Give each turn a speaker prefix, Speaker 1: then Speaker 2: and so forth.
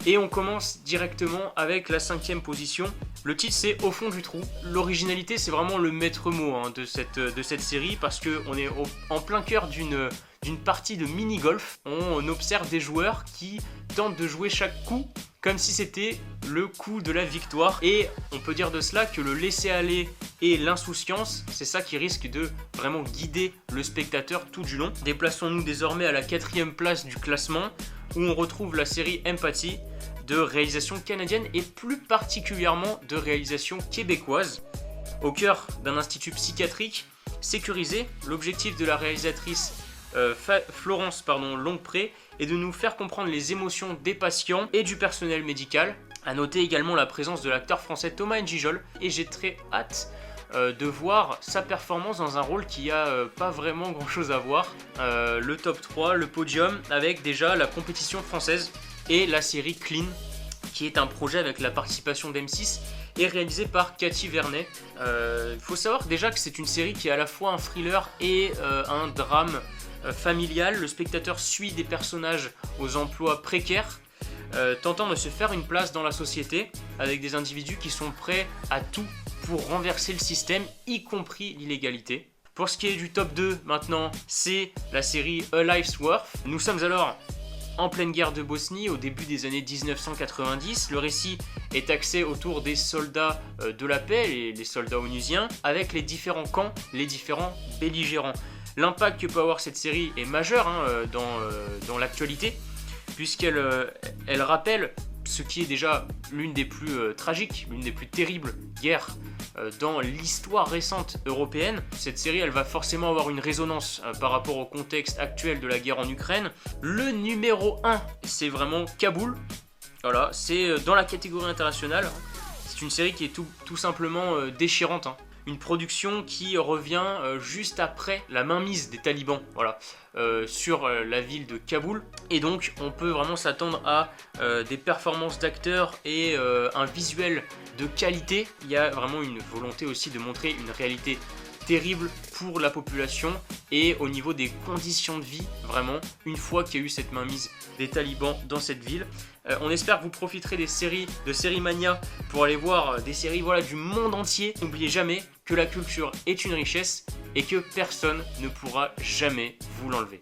Speaker 1: Et on commence directement avec la 5e position. Le titre c'est Au fond du trou. L'originalité c'est vraiment le maître mot de cette série parce qu'on est en plein cœur d'une partie de mini-golf. On observe des joueurs qui tentent de jouer chaque coup comme si c'était le coup de la victoire. Et on peut dire de cela que le laisser-aller et l'insouciance, c'est ça qui risque de vraiment guider le spectateur tout du long. Déplaçons-nous désormais à la 4e place du classement où on retrouve la série Empathy de réalisation canadienne et plus particulièrement de réalisation québécoise. Au cœur d'un institut psychiatrique sécurisé, l'objectif de la réalisatrice Florence Longpré est de nous faire comprendre les émotions des patients et du personnel médical. A noter également la présence de l'acteur français Thomas N'Gijol et j'ai très hâte de voir sa performance dans un rôle qui a pas vraiment grand chose à voir. Le top 3, le podium avec déjà la compétition française et la série Clean qui est un projet avec la participation d'M6 et réalisé par Cathy Vernet. Il faut savoir déjà que c'est une série qui est à la fois un thriller et un drame familial. Le spectateur suit des personnages aux emplois précaires tentant de se faire une place dans la société avec des individus qui sont prêts à tout pour renverser le système, y compris l'illégalité. Pour ce qui est du top 2 maintenant, c'est la série A Life's Worth. Nous sommes alors en pleine guerre de Bosnie au début des années 1990. Le récit est axé autour des soldats de la paix, les soldats onusiens, avec les différents camps, les différents belligérants. L'impact que peut avoir cette série est majeur dans l'actualité, puisqu'elle rappelle ce qui est déjà l'une des plus tragiques, l'une des plus terribles guerres dans l'histoire récente européenne. Cette série, elle va forcément avoir une résonance par rapport au contexte actuel de la guerre en Ukraine. Le numéro 1, c'est vraiment Kaboul. Voilà, c'est dans la catégorie internationale. C'est une série qui est tout simplement déchirante. Une production qui revient juste après la mainmise des talibans sur la ville de Kaboul. Et donc on peut vraiment s'attendre à des performances d'acteurs et un visuel de qualité. Il y a vraiment une volonté aussi de montrer une réalité terrible pour la population et au niveau des conditions de vie, vraiment, une fois qu'il y a eu cette mainmise des talibans dans cette ville. On espère que vous profiterez des séries de Série Mania pour aller voir des séries du monde entier. N'oubliez jamais que la culture est une richesse et que personne ne pourra jamais vous l'enlever.